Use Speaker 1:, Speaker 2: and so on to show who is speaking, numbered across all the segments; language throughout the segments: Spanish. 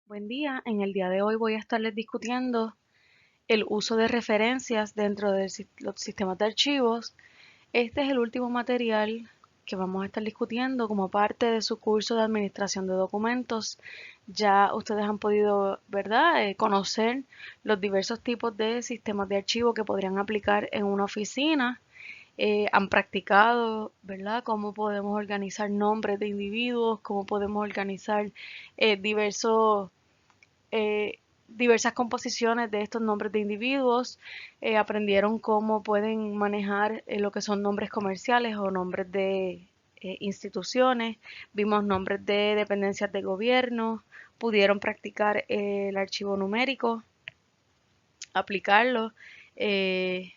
Speaker 1: Buen día, en el día de hoy voy a estarles discutiendo el uso de referencias dentro de los sistemas de archivos. Este es el último material que vamos a estar discutiendo como parte de su curso de administración de documentos. Ya ustedes han podido, ¿verdad?, conocer los diversos tipos de sistemas de archivo que podrían aplicar en una oficina. Han practicado, ¿verdad?, cómo podemos organizar nombres de individuos, cómo podemos organizar diversos diversas composiciones de estos nombres de individuos, aprendieron cómo pueden manejar lo que son nombres comerciales o nombres de instituciones, vimos nombres de dependencias de gobierno, pudieron practicar el archivo numérico, aplicarlo. De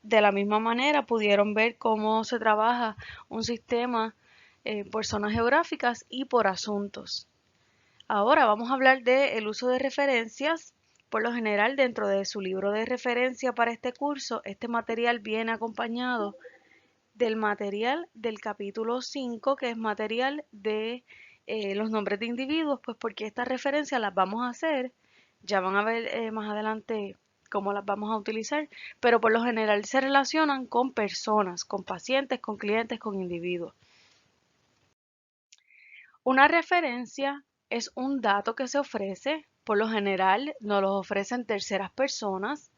Speaker 1: la misma manera pudieron ver cómo se trabaja un sistema por zonas geográficas y por asuntos. Ahora vamos a hablar del uso de referencias. Por lo general, dentro de su libro de referencia para este curso, este material viene acompañado del material del capítulo 5, que es material de los nombres de individuos, pues porque estas referencias las vamos a hacer, ya van a ver más adelante cómo las vamos a utilizar, pero por lo general se relacionan con personas, con pacientes, con clientes, con individuos. Una referencia es un dato que se ofrece, por lo general nos lo ofrecen terceras personas,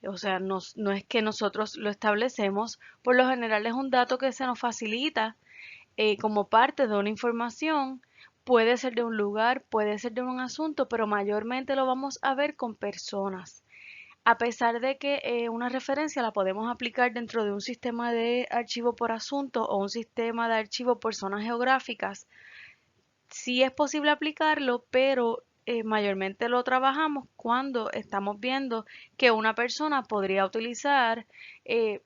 Speaker 1: o sea, no es que nosotros lo establecemos, por lo general es un dato que se nos facilita como parte de una información, puede ser de un lugar, puede ser de un asunto, pero mayormente lo vamos a ver con personas. A pesar de que una referencia la podemos aplicar dentro de un sistema de archivo por asunto o un sistema de archivo por zonas geográficas, sí es posible aplicarlo, pero mayormente lo trabajamos cuando estamos viendo que una persona podría utilizar eh,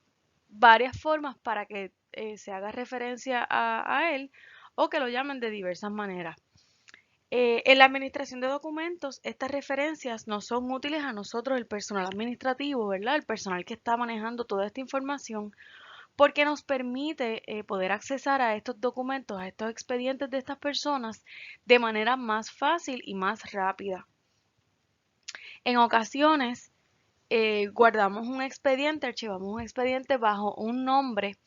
Speaker 1: varias formas para que se haga referencia a él o que lo llamen de diversas maneras. En la administración de documentos, estas referencias no son útiles a nosotros, el personal administrativo, ¿verdad? El personal que está manejando toda esta información, porque nos permite poder accesar a estos documentos, a estos expedientes de estas personas de manera más fácil y más rápida. En ocasiones, guardamos un expediente, archivamos un expediente bajo un nombre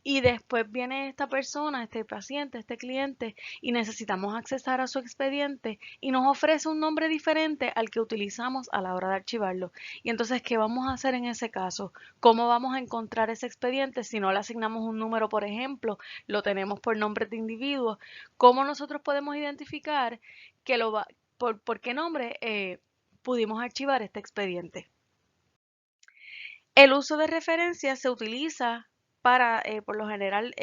Speaker 1: y después viene esta persona, este paciente, este cliente y necesitamos accesar a su expediente y nos ofrece un nombre diferente al que utilizamos a la hora de archivarlo. Y entonces, ¿qué vamos a hacer en ese caso? ¿Cómo vamos a encontrar ese expediente si no le asignamos un número, por ejemplo, lo tenemos por nombres de individuos? ¿Cómo nosotros podemos identificar que por qué nombre pudimos archivar este expediente? El uso de referencias se utiliza para, por lo general,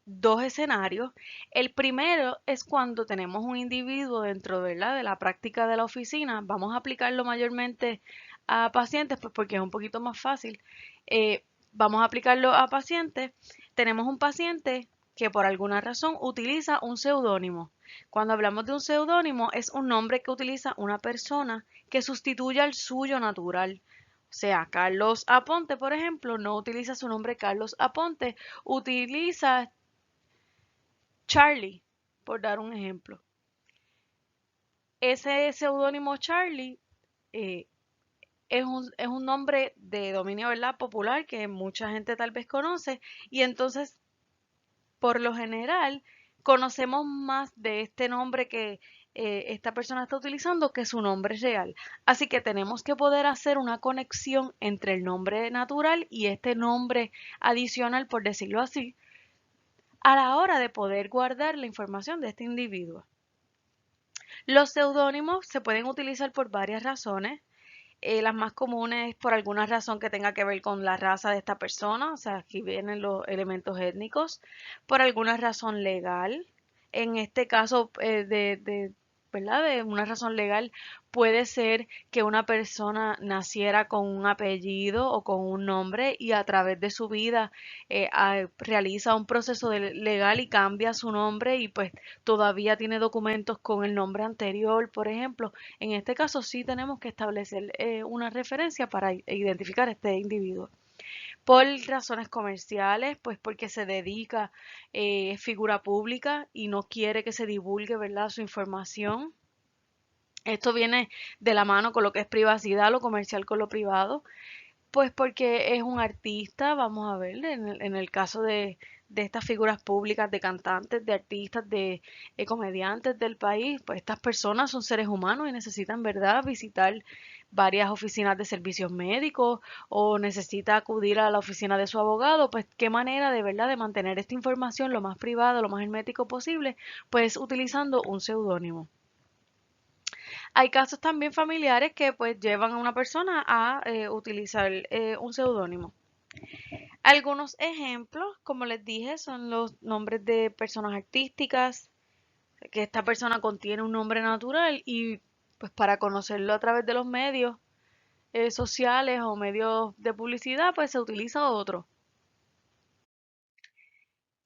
Speaker 1: dos escenarios. El primero es cuando tenemos un individuo dentro, ¿verdad?, de la práctica de la oficina. Vamos a aplicarlo mayormente a pacientes, pues porque es un poquito más fácil. Vamos a aplicarlo a pacientes. Tenemos un paciente que por alguna razón utiliza un seudónimo. Cuando hablamos de un seudónimo, es un nombre que utiliza una persona que sustituye al suyo natural. O sea, Carlos Aponte, por ejemplo, no utiliza su nombre Carlos Aponte, utiliza Charlie, por dar un ejemplo. Ese seudónimo Charlie eh, es un nombre de dominio, ¿verdad?, popular que mucha gente tal vez conoce y entonces, por lo general, conocemos más de este nombre que esta persona está utilizando que su nombre real. Así que tenemos que poder hacer una conexión entre el nombre natural y este nombre adicional, por decirlo así, a la hora de poder guardar la información de este individuo. Los seudónimos se pueden utilizar por varias razones. Las más comunes por alguna razón que tenga que ver con la raza de esta persona, o sea, aquí vienen los elementos étnicos, por alguna razón legal. En este caso, ¿verdad?, de una razón legal, puede ser que una persona naciera con un apellido o con un nombre y a través de su vida realiza un proceso legal y cambia su nombre y pues todavía tiene documentos con el nombre anterior, por ejemplo. En este caso sí tenemos que establecer una referencia para identificar a este individuo. por razones comerciales, pues porque se dedica, es figura pública y no quiere que se divulgue, ¿verdad?, su información. Esto viene de la mano con lo que es privacidad, lo comercial con lo privado. Pues porque es un artista, vamos a ver, en el caso de estas figuras públicas, de cantantes, de artistas, de comediantes del país, pues estas personas son seres humanos y necesitan, ¿verdad?, visitar varias oficinas de servicios médicos o necesita acudir a la oficina de su abogado, pues qué manera de, ¿verdad?, de mantener esta información lo más privada, lo más hermético posible, pues utilizando un seudónimo. Hay casos también familiares que pues llevan a una persona a utilizar un seudónimo. Algunos ejemplos, como les dije, son los nombres de personas artísticas, que esta persona contiene un nombre natural y pues para conocerlo a través de los medios sociales o medios de publicidad, pues se utiliza otro.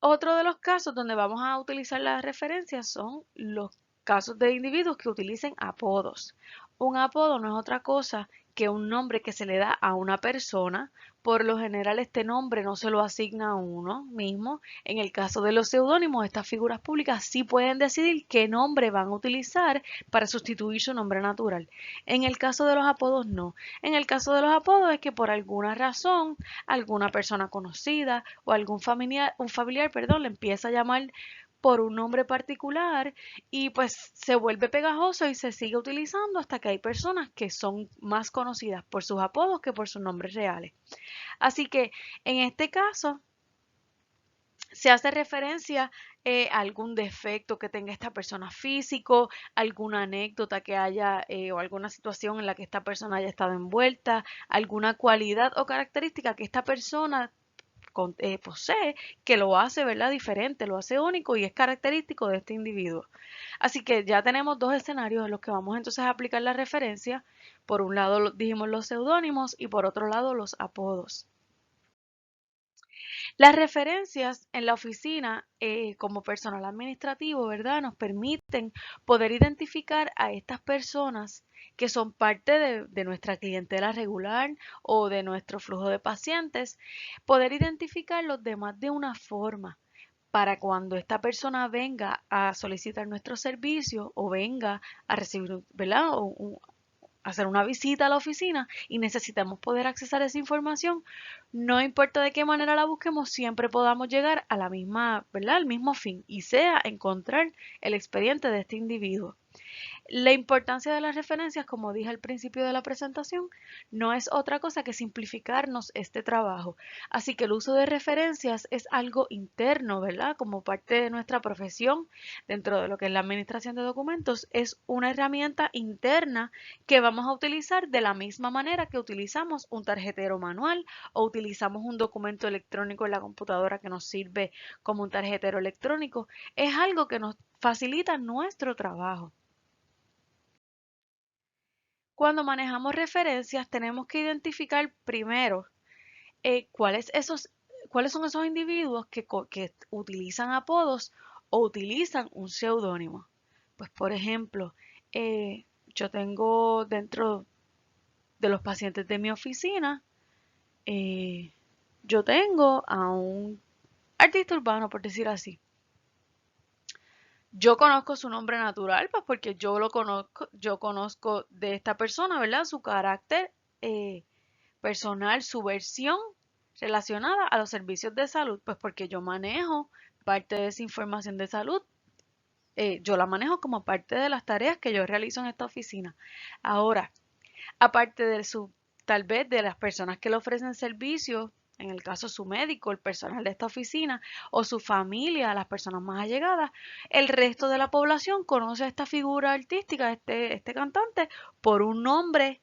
Speaker 1: Otro de los casos donde vamos a utilizar las referencias son los casos de individuos que utilicen apodos. Un apodo no es otra cosa que un nombre que se le da a una persona. Por lo general, este nombre no se lo asigna a uno mismo. En el caso de los seudónimos, estas figuras públicas sí pueden decidir qué nombre van a utilizar para sustituir su nombre natural. En el caso de los apodos, no. En el caso de los apodos es que por alguna razón alguna persona conocida o algún familiar, un familiar, perdón, le empieza a llamar por un nombre particular y pues se vuelve pegajoso y se sigue utilizando hasta que hay personas que son más conocidas por sus apodos que por sus nombres reales. Así que en este caso se hace referencia a algún defecto que tenga esta persona físico, alguna anécdota que haya o alguna situación en la que esta persona haya estado envuelta, alguna cualidad o característica que esta persona posee que lo hace, ¿verdad?, diferente, lo hace único y es característico de este individuo. Así que ya tenemos dos escenarios en los que vamos entonces a aplicar la referencia. Por un lado dijimos los seudónimos y por otro lado los apodos. Las referencias en la oficina como personal administrativo, ¿verdad?, nos permiten poder identificar a estas personas que son parte de nuestra clientela regular o de nuestro flujo de pacientes, poder identificarlos de más de una forma para cuando esta persona venga a solicitar nuestro servicio o venga a recibir, ¿verdad?, hacer una visita a la oficina y necesitamos poder accesar esa información, no importa de qué manera la busquemos, siempre podamos llegar a la misma, ¿verdad?, al mismo fin, y sea encontrar el expediente de este individuo. La importancia de las referencias, como dije al principio de la presentación, no es otra cosa que simplificarnos este trabajo. Así que el uso de referencias es algo interno, ¿verdad? Como parte de nuestra profesión, dentro de lo que es la administración de documentos, es una herramienta interna que vamos a utilizar de la misma manera que utilizamos un tarjetero manual o utilizamos un documento electrónico en la computadora que nos sirve como un tarjetero electrónico. Es algo que nos facilita nuestro trabajo. Cuando manejamos referencias, tenemos que identificar primero cuáles son esos individuos que utilizan apodos o utilizan un seudónimo. Pues, por ejemplo, yo tengo dentro de los pacientes de mi oficina, eh, yo tengo a un artista urbano, por decir así. Yo conozco su nombre natural, pues porque yo conozco de esta persona, ¿verdad?, su carácter personal, su versión relacionada a los servicios de salud, pues porque yo manejo parte de esa información de salud, yo la manejo como parte de las tareas que yo realizo en esta oficina. Ahora, aparte de tal vez de las personas que le ofrecen servicios, en el caso su médico, el personal de esta oficina o su familia, las personas más allegadas, el resto de la población conoce a esta figura artística, este cantante, por un nombre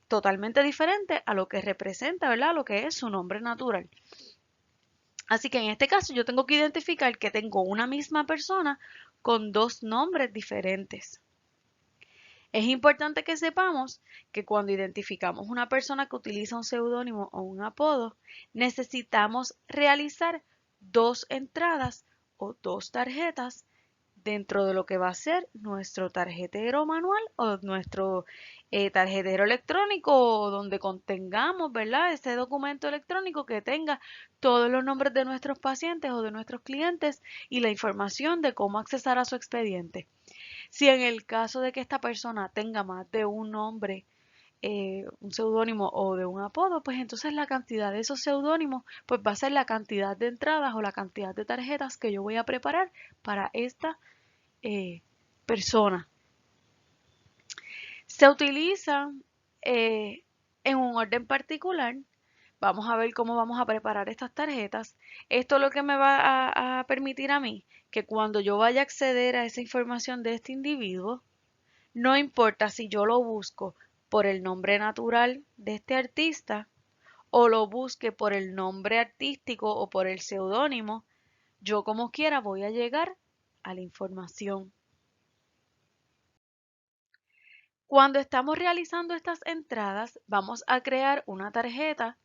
Speaker 1: totalmente diferente a lo que representa, ¿verdad?, a lo que es su nombre natural. Así que en este caso yo tengo que identificar que tengo una misma persona con dos nombres diferentes. Es importante que sepamos que cuando identificamos una persona que utiliza un seudónimo o un apodo, necesitamos realizar dos entradas o dos tarjetas dentro de lo que va a ser nuestro tarjetero manual o nuestro tarjetero electrónico o donde contengamos, ¿verdad? Ese documento electrónico que tenga todos los nombres de nuestros pacientes o de nuestros clientes y la información de cómo accesar a su expediente. Si en el caso de que esta persona tenga más de un nombre, un seudónimo o de un apodo, pues entonces la cantidad de esos seudónimos pues va a ser la cantidad de entradas o la cantidad de tarjetas que yo voy a preparar para esta persona. Se utiliza en un orden particular. Vamos a ver cómo vamos a preparar estas tarjetas. Esto lo que me va a permitir a mí que cuando yo vaya a acceder a esa información de este individuo, no importa si yo lo busco por el nombre natural de este artista o lo busque por el nombre artístico o por el seudónimo, yo como quiera voy a llegar a la información. Cuando estamos realizando estas entradas, vamos a crear una tarjeta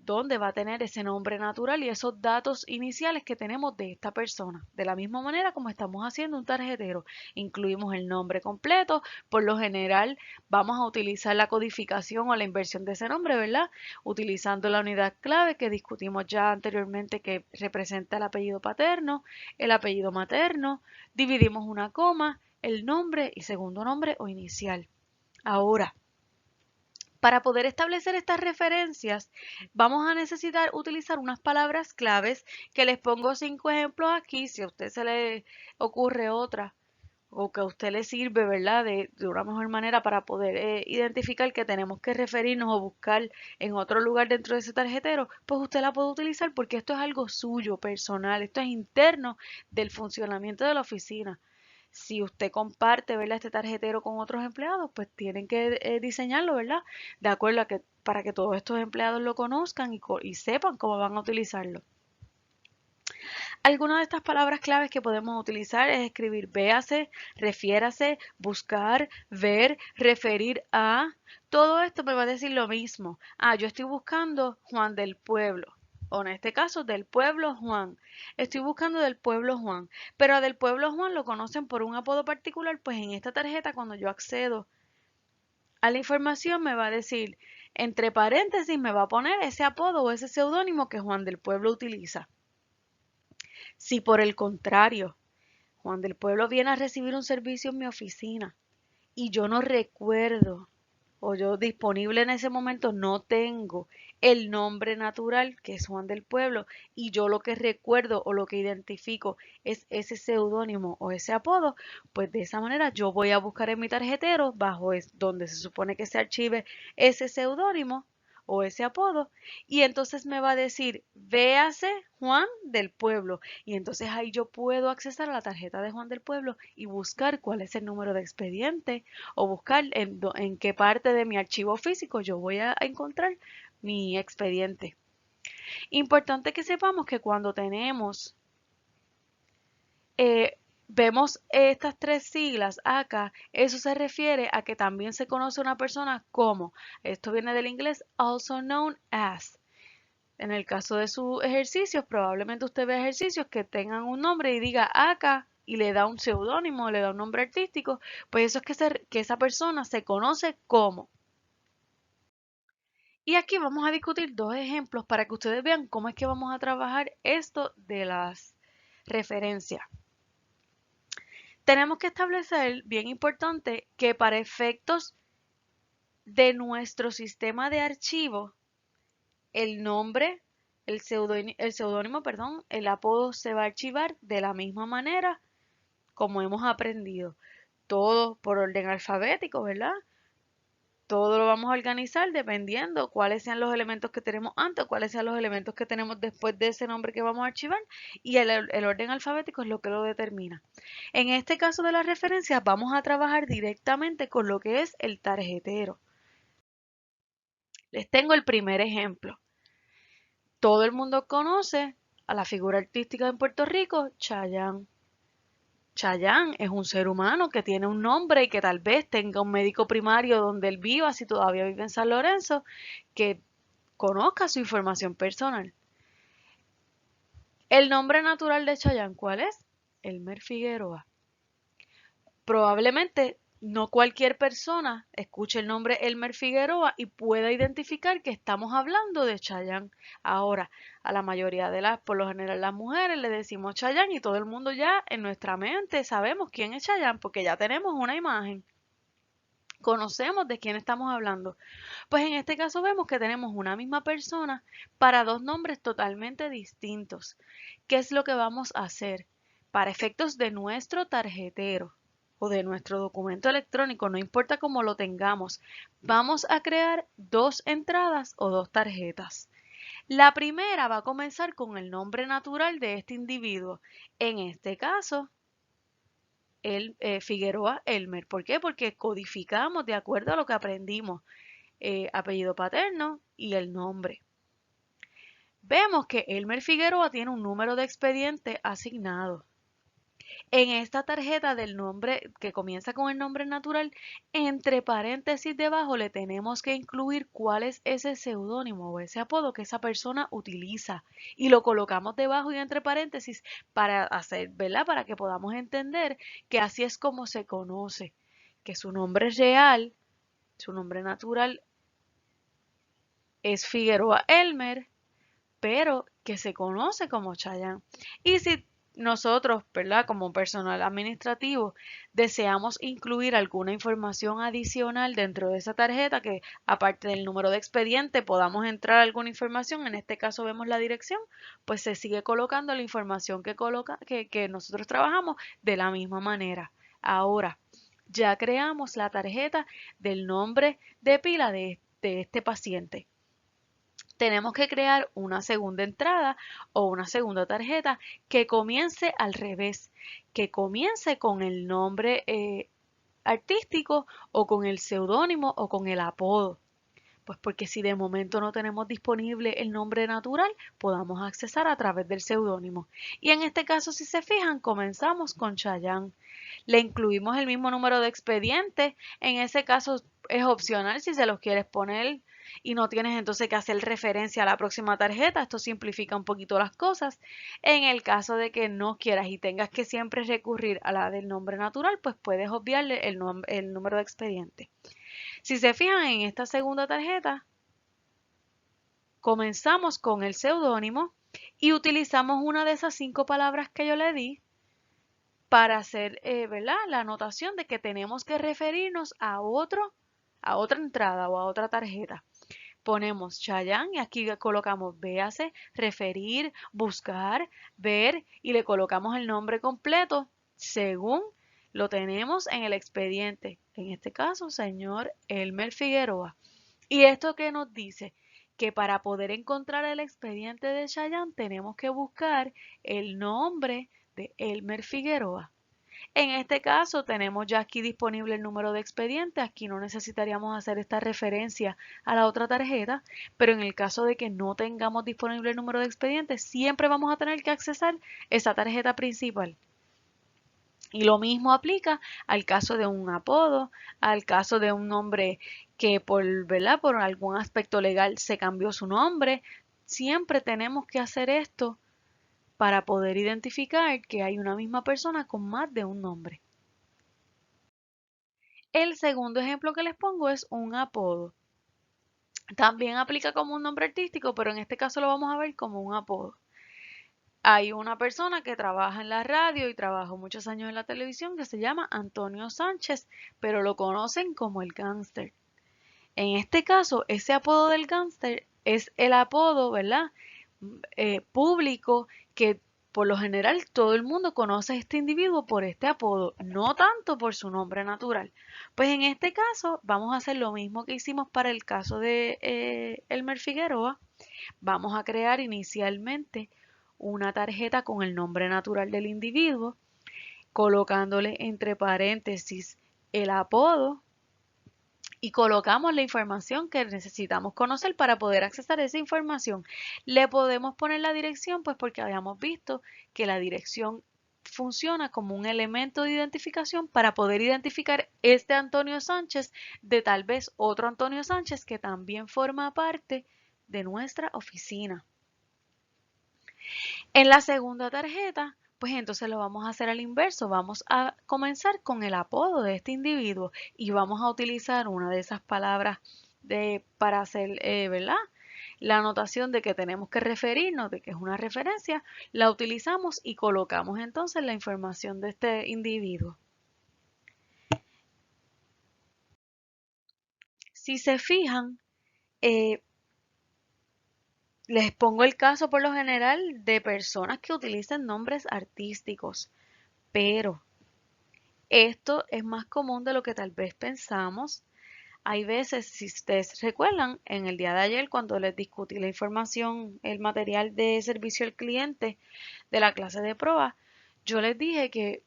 Speaker 1: donde va a tener ese nombre natural y esos datos iniciales que tenemos de esta persona. De la misma manera como estamos haciendo un tarjetero, incluimos el nombre completo. Por lo general vamos a utilizar la codificación o la inversión de ese nombre, ¿verdad? Utilizando la unidad clave que discutimos ya anteriormente que representa el apellido paterno, el apellido materno, dividimos una coma, el nombre y segundo nombre o inicial. Ahora, para poder establecer estas referencias, vamos a necesitar utilizar unas palabras claves que les pongo 5 ejemplos aquí. Si a usted se le ocurre otra o que a usted le sirve, ¿verdad? De una mejor manera para poder identificar que tenemos que referirnos o buscar en otro lugar dentro de ese tarjetero, pues usted la puede utilizar porque esto es algo suyo, personal, esto es interno del funcionamiento de la oficina. Si usted comparte, ¿verdad?, este tarjetero con otros empleados, pues tienen que diseñarlo, ¿verdad? De acuerdo a que para que todos estos empleados lo conozcan y sepan cómo van a utilizarlo. Algunas de estas palabras claves que podemos utilizar es escribir véase, refiérase, buscar, ver, referir a. Todo esto me va a decir lo mismo. Yo estoy buscando Juan del Pueblo. O en este caso, del pueblo Juan. Estoy buscando del pueblo Juan. Pero a del pueblo Juan lo conocen por un apodo particular, pues en esta tarjeta cuando yo accedo a la información me va a decir, entre paréntesis me va a poner ese apodo o ese seudónimo que Juan del Pueblo utiliza. Si por el contrario, Juan del Pueblo viene a recibir un servicio en mi oficina y yo no recuerdo o yo disponible en ese momento no tengo el nombre natural que es Juan del Pueblo y yo lo que recuerdo o lo que identifico es ese seudónimo o ese apodo, pues de esa manera yo voy a buscar en mi tarjetero bajo donde se supone que se archive ese seudónimo o ese apodo y entonces me va a decir véase Juan del Pueblo y entonces ahí yo puedo accesar a la tarjeta de Juan del Pueblo y buscar cuál es el número de expediente o buscar en qué parte de mi archivo físico yo voy a encontrar mi expediente. Importante que sepamos que cuando tenemos vemos estas 3 siglas acá, eso se refiere a que también se conoce a una persona como, esto viene del inglés, also known as. En el caso de sus ejercicios, probablemente usted ve ejercicios que tengan un nombre y diga acá y le da un seudónimo, le da un nombre artístico, pues eso es que esa persona se conoce como. Y aquí vamos a discutir 2 ejemplos para que ustedes vean cómo es que vamos a trabajar esto de las referencias. Tenemos que establecer, bien importante, que para efectos de nuestro sistema de archivo, el nombre, el seudónimo, perdón, el apodo se va a archivar de la misma manera como hemos aprendido. Todo por orden alfabético, ¿verdad? Todo lo vamos a organizar dependiendo cuáles sean los elementos que tenemos antes, cuáles sean los elementos que tenemos después de ese nombre que vamos a archivar y el orden alfabético es lo que lo determina. En este caso de las referencias vamos a trabajar directamente con lo que es el tarjetero. Les tengo el primer ejemplo. Todo el mundo conoce a la figura artística en Puerto Rico, Chayanne. Chayanne es un ser humano que tiene un nombre y que tal vez tenga un médico primario donde él viva, si todavía vive en San Lorenzo, que conozca su información personal. ¿El nombre natural de Chayanne cuál es? Elmer Figueroa. Probablemente no cualquier persona escuche el nombre Elmer Figueroa y pueda identificar que estamos hablando de Chayanne. Ahora, a la mayoría de por lo general las mujeres le decimos Chayanne y todo el mundo ya en nuestra mente sabemos quién es Chayanne porque ya tenemos una imagen. Conocemos de quién estamos hablando. Pues en este caso vemos que tenemos una misma persona para dos nombres totalmente distintos. ¿Qué es lo que vamos a hacer? Para efectos de nuestro tarjetero o de nuestro documento electrónico, no importa cómo lo tengamos, vamos a crear dos entradas o dos tarjetas. La primera va a comenzar con el nombre natural de este individuo. En este caso, Figueroa Elmer. ¿Por qué? Porque codificamos de acuerdo a lo que aprendimos. Apellido paterno y el nombre. Vemos que Elmer Figueroa tiene un número de expediente asignado. En esta tarjeta del nombre que comienza con el nombre natural, entre paréntesis debajo le tenemos que incluir cuál es ese seudónimo o ese apodo que esa persona utiliza y lo colocamos debajo y entre paréntesis para hacer, ¿verdad? Para que podamos entender que así es como se conoce, que su nombre real, su nombre natural es Figueroa Elmer, pero que se conoce como Chayanne. Y si nosotros, ¿verdad? Como personal administrativo, deseamos incluir alguna información adicional dentro de esa tarjeta, que aparte del número de expediente podamos entrar alguna información, en este caso vemos la dirección, pues se sigue colocando la información que nosotros trabajamos de la misma manera. Ahora, ya creamos la tarjeta del nombre de pila de este paciente. Tenemos que crear una segunda entrada o una segunda tarjeta que comience al revés, que comience con el nombre artístico o con el seudónimo o con el apodo. Pues porque si de momento no tenemos disponible el nombre natural, podamos accesar a través del seudónimo. Y en este caso, si se fijan, comenzamos con Chayanne. Le incluimos el mismo número de expediente. En ese caso es opcional si se los quieres poner y no tienes entonces que hacer referencia a la próxima tarjeta. Esto simplifica un poquito las cosas. En el caso de que no quieras y tengas que siempre recurrir a la del nombre natural, pues puedes obviarle el número de expediente. Si se fijan en esta segunda tarjeta, comenzamos con el seudónimo y utilizamos una de esas 5 palabras que yo le di para hacer, ¿verdad? La anotación de que tenemos que referirnos a otra entrada o a otra tarjeta. Ponemos Chayanne y aquí colocamos véase, referir, buscar, ver y le colocamos el nombre completo según lo tenemos en el expediente. En este caso, señor Elmer Figueroa. ¿Y esto qué nos dice? Que para poder encontrar el expediente de Chayanne tenemos que buscar el nombre de Elmer Figueroa. En este caso tenemos ya aquí disponible el número de expediente, aquí no necesitaríamos hacer esta referencia a la otra tarjeta, pero en el caso de que no tengamos disponible el número de expediente, siempre vamos a tener que accesar esa tarjeta principal. Y lo mismo aplica al caso de un apodo, al caso de un nombre que ¿verdad? Por algún aspecto legal se cambió su nombre. Siempre tenemos que hacer esto para poder identificar que hay una misma persona con más de un nombre. El segundo ejemplo que les pongo es un apodo. También aplica como un nombre artístico, pero en este caso lo vamos a ver como un apodo. Hay una persona que trabaja en la radio y trabajó muchos años en la televisión que se llama Antonio Sánchez, pero lo conocen como el gángster. En este caso, ese apodo del gángster es el apodo, ¿verdad? Público que por lo general todo el mundo conoce a este individuo por este apodo, no tanto por su nombre natural. Pues en este caso vamos a hacer lo mismo que hicimos para el caso de Elmer Figueroa. Vamos a crear inicialmente una tarjeta con el nombre natural del individuo, colocándole entre paréntesis el apodo y colocamos la información que necesitamos conocer para poder accesar esa información. Le podemos poner la dirección, pues porque habíamos visto que la dirección funciona como un elemento de identificación para poder identificar este Antonio Sánchez de tal vez otro Antonio Sánchez que también forma parte de nuestra oficina. En la segunda tarjeta Pues entonces lo vamos a hacer al inverso. Vamos a comenzar con el apodo de este individuo y vamos a utilizar una de esas palabras para hacer, ¿verdad? La anotación de que tenemos que referirnos, de que es una referencia, la utilizamos y colocamos entonces la información de este individuo. Si se fijan, eh, les pongo el caso por lo general de personas que utilizan nombres artísticos, pero esto es más común de lo que tal vez pensamos. Hay veces, si ustedes recuerdan, en el día de ayer cuando les discutí la información, el material de servicio al cliente de la clase de prueba, yo les dije que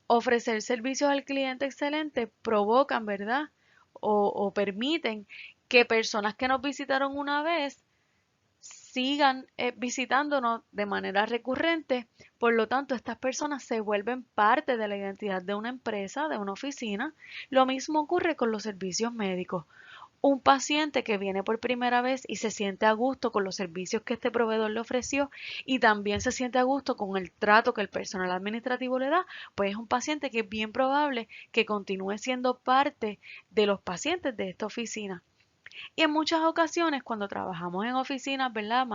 Speaker 1: ofrecer servicios al cliente excelente provocan, ¿verdad? O permiten que personas que nos visitaron una vez sigan visitándonos de manera recurrente. Por lo tanto, estas personas se vuelven parte de la identidad de una empresa, de una oficina. Lo mismo ocurre con los servicios médicos. Un paciente que viene por primera vez y se siente a gusto con los servicios que este proveedor le ofreció y también se siente a gusto con el trato que el personal administrativo le da, pues es un paciente que es bien probable que continúe siendo parte de los pacientes de esta oficina. Y en muchas ocasiones cuando trabajamos en oficinas, ¿verdad?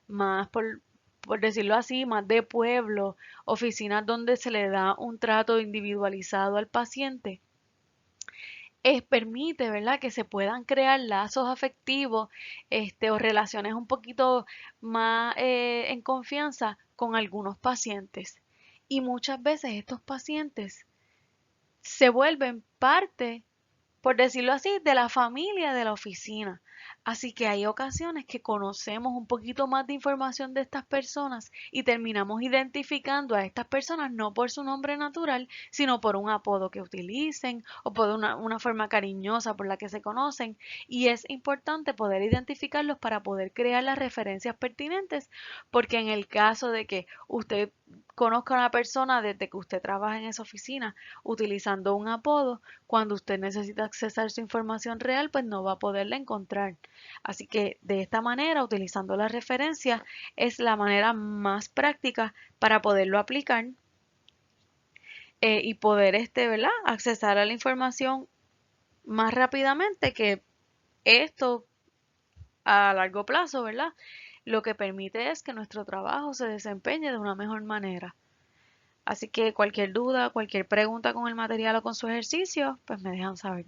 Speaker 1: Más por decirlo así, más de pueblo, oficinas donde se le da un trato individualizado al paciente, permite, ¿verdad? Que se puedan crear lazos afectivos, o relaciones un poquito más en confianza con algunos pacientes. Y muchas veces estos pacientes se vuelven parte, por decirlo así, de la familia de la oficina. Así que hay ocasiones que conocemos un poquito más de información de estas personas y terminamos identificando a estas personas no por su nombre natural, sino por un apodo que utilicen o por una forma cariñosa por la que se conocen. Y es importante poder identificarlos para poder crear las referencias pertinentes, porque en el caso de que usted conozca a una persona desde que usted trabaja en esa oficina utilizando un apodo, cuando usted necesita accesar su información real, pues no va a poderla encontrar. Así que de esta manera, utilizando la referencia, es la manera más práctica para poderlo aplicar y poder, ¿verdad? Accesar a la información más rápidamente, que esto a largo plazo, ¿verdad? Lo que permite es que nuestro trabajo se desempeñe de una mejor manera. Así que cualquier duda, cualquier pregunta con el material o con su ejercicio, pues me dejan saber.